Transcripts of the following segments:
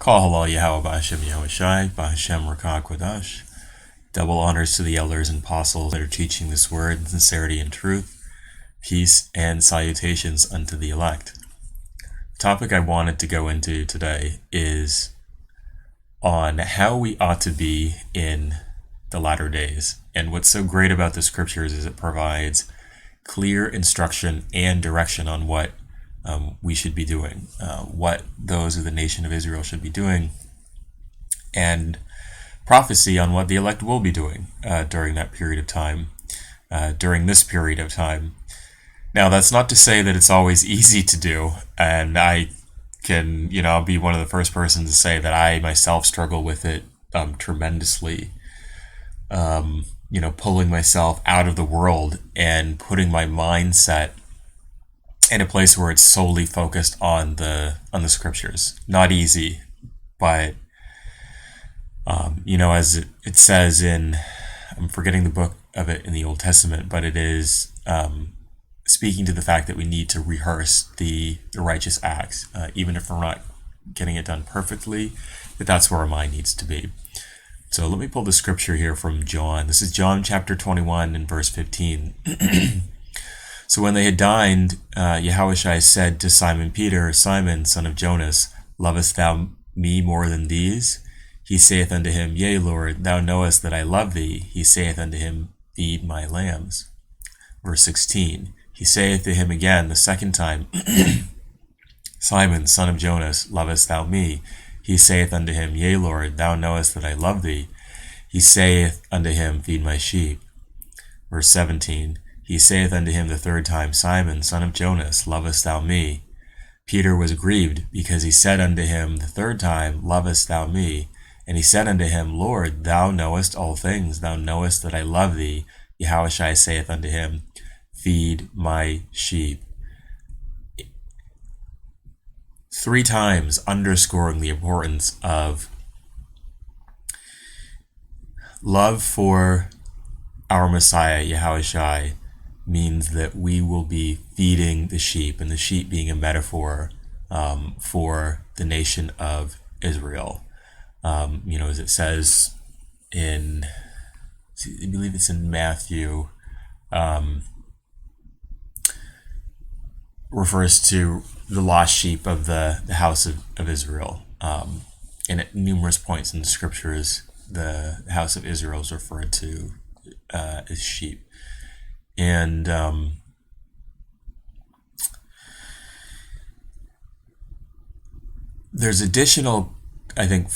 Call halal Yahawah B'Hashem Yahawashi B'Hashem Rakah Kodash. Double honors to the elders and apostles that are teaching this word in sincerity and truth. Peace and salutations unto the elect. The topic I wanted to go into today is on how we ought to be in the latter days. And what's so great about the scriptures is it provides clear instruction and direction on what we should be doing, what those of the nation of Israel should be doing, and prophecy on what the elect will be doing during that period of time, during this period of time. Now, that's not to say that it's always easy to do, and I can, I'll be one of the first persons to say that I myself struggle with it tremendously. Pulling myself out of the world and putting my mindset in a place where it's solely focused on the scriptures. Not easy, but as it says in, I'm forgetting the book of it in the Old Testament, but it is speaking to the fact that we need to rehearse the righteous acts, even if we're not getting it done perfectly, that's where our mind needs to be. So let me pull the scripture here from John. This is John chapter 21 and verse 15. So when they had dined, Yahawashi said to Simon Peter, Simon, son of Jonas, lovest thou me more than these? He saith unto him, Yea, Lord, thou knowest that I love thee. He saith unto him, Feed my lambs. Verse 16. He saith to him again the second time, Simon, son of Jonas, lovest thou me? He saith unto him, Yea, Lord, thou knowest that I love thee. He saith unto him, Feed my sheep. Verse 17. He saith unto him the third time, Simon, son of Jonas, lovest thou me? Peter was grieved, because he said unto him the third time, Lovest thou me? And he said unto him, Lord, thou knowest all things, thou knowest that I love thee. Yahawashi saith unto him, Feed my sheep. 3 times underscoring the importance of love for our Messiah, Yahawashi, means that we will be feeding the sheep, and the sheep being a metaphor for the nation of Israel. As it says in, I believe it's in Matthew, refers to the lost sheep of the house of Israel. And at numerous points in the scriptures, the house of Israel is referred to as sheep. And there's additional, I think,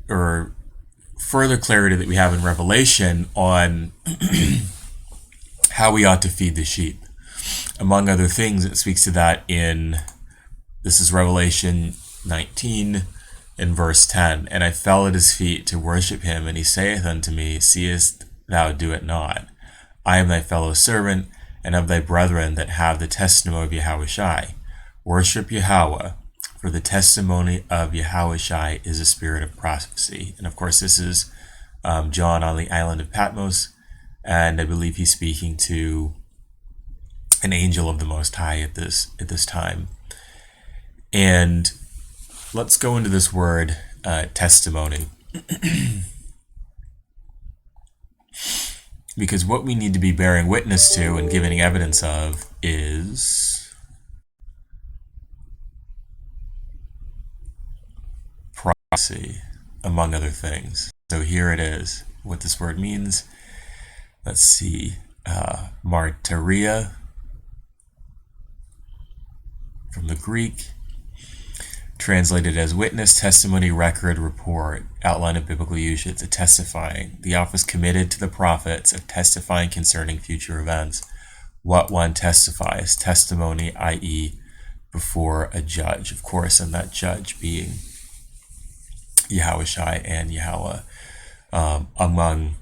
or further clarity that we have in Revelation on how we ought to feed the sheep. Among other things, it speaks to that this is Revelation 19 in verse 10. And I fell at his feet to worship him, and he saith unto me, Seest thou do it not? I am thy fellow servant, and of thy brethren that have the testimony of Yahawashi. Worship Yahawah, for the testimony of Yahawashi is a spirit of prophecy. And of course, this is John on the island of Patmos, and I believe he's speaking to an angel of the Most High at this time. And let's go into this word, testimony. Because what we need to be bearing witness to and giving evidence of is prophecy, among other things. So here it is, what this word means. Let's see, martyria, from the Greek, translated as witness, testimony, record, report, outline of biblical usage, to testifying, the office committed to the prophets of testifying concerning future events. What one testifies, testimony, i.e., before a judge, of course, and that judge being Yahawashi and Yahawah, among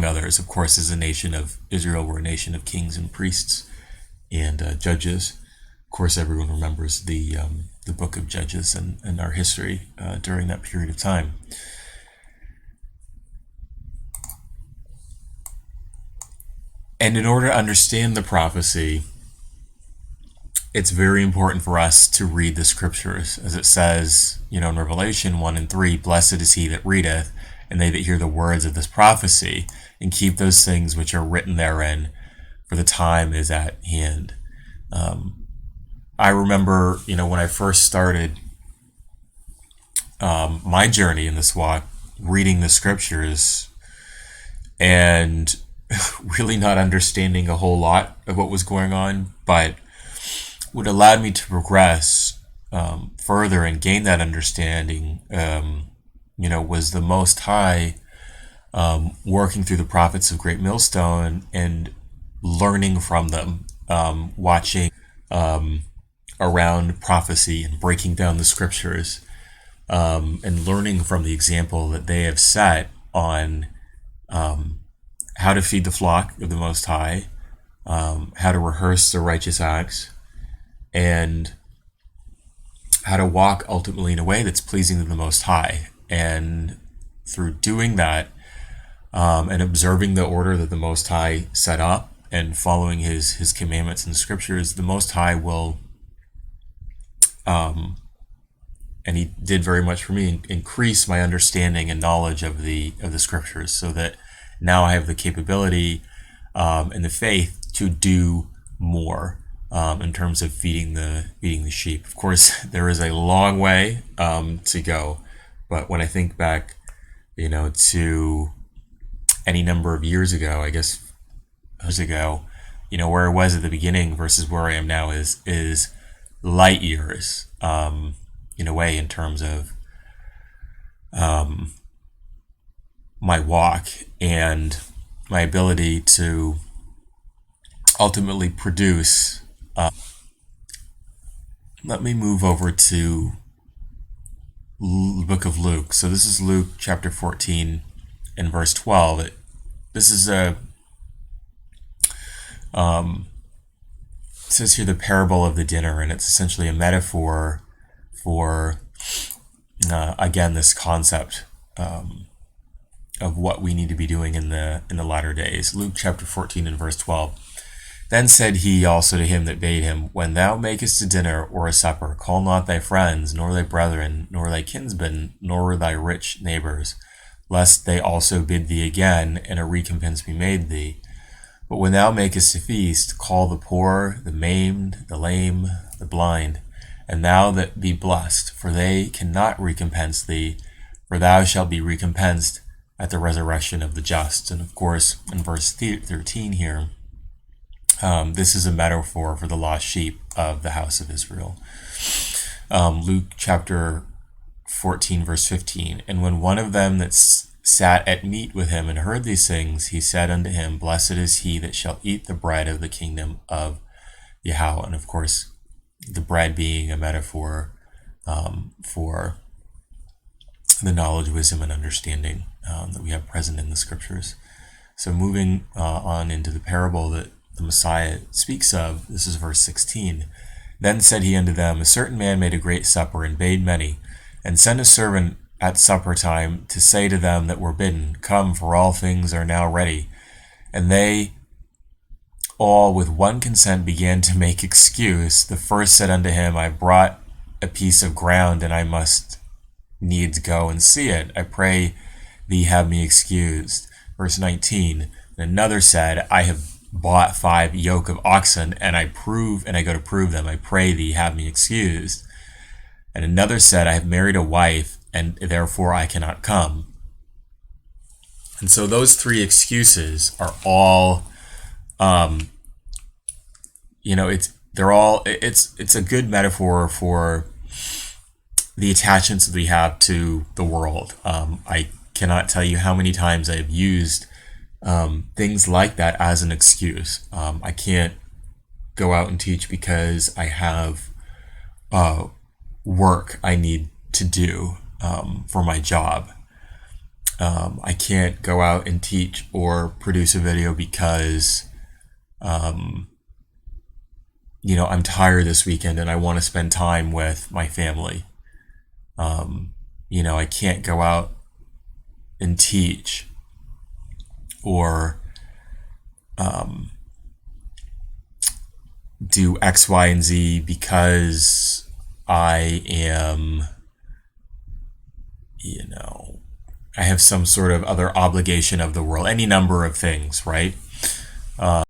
others. Of course, as a nation of Israel, we're a nation of kings and priests and judges. Of course, everyone remembers the book of Judges and our history during that period of time. And in order to understand the prophecy, it's very important for us to read the scriptures, as it says, in Revelation 1 and 3, blessed is he that readeth, and they that hear the words of this prophecy, and keep those things which are written therein, for the time is at hand. I remember, when I first started my journey in this walk, reading the scriptures and really not understanding a whole lot of what was going on, but what allowed me to progress further and gain that understanding, was the Most High working through the prophets of Great Millstone and learning from them, watching around prophecy and breaking down the scriptures, and learning from the example that they have set on how to feed the flock of the Most High, how to rehearse the righteous acts, and how to walk ultimately in a way that's pleasing to the Most High. And through doing that, and observing the order that the Most High set up and following his commandments in the scriptures, the Most High will, and he did very much for me, increase my understanding and knowledge of the scriptures, so that now I have the capability and the faith to do more in terms of feeding the sheep. Of course, there is a long way to go, but when I think back, to any number of years ago, I guess years ago, where I was at the beginning versus where I am now is light years, in a way, in terms of my walk and my ability to ultimately produce. Let me move over to the book of Luke. So this is Luke chapter 14 and verse 12. This is it says here the parable of the dinner, and it's essentially a metaphor for again, this concept of what we need to be doing in the latter days. Luke chapter 14 and verse 12. Then said he also to him that bade him, when thou makest a dinner or a supper, call not thy friends, nor thy brethren, nor thy kinsmen, nor thy rich neighbors, lest they also bid thee again, and a recompense be made thee. But when thou makest a feast, call the poor, the maimed, the lame, the blind, and thou that be blessed, for they cannot recompense thee, for thou shalt be recompensed at the resurrection of the just. And of course, in verse 13 here, this is a metaphor for the lost sheep of the house of Israel. Luke chapter 14, verse 15. And when one of them that sat at meat with him and heard these things, he said unto him, blessed is he that shall eat the bread of the kingdom of Yahawah. And of course, the bread being a metaphor for the knowledge, wisdom, and understanding that we have present in the scriptures. So moving on into the parable that the Messiah speaks of, this is verse 16. Then said he unto them, a certain man made a great supper, and bade many, and sent a servant at supper time to say to them that were bidden, come, for all things are now ready. And they all with one consent began to make excuse. The first said unto him, I brought a piece of ground, and I must needs go and see it. I pray thee have me excused. Verse 19. And another said, I have bought 5 yoke of oxen, and I go to prove them. I pray thee have me excused. And another said, I have married a wife, and therefore I cannot come. And so those 3 excuses are all, it's a good metaphor for the attachments that we have to the world. I cannot tell you how many times I have used things like that as an excuse. I can't go out and teach because I have work I need to do for my job. I can't go out and teach or produce a video because I'm tired this weekend and I want to spend time with my family. I can't go out and teach or do X, Y, and Z because I am, I have some sort of other obligation of the world, any number of things, right?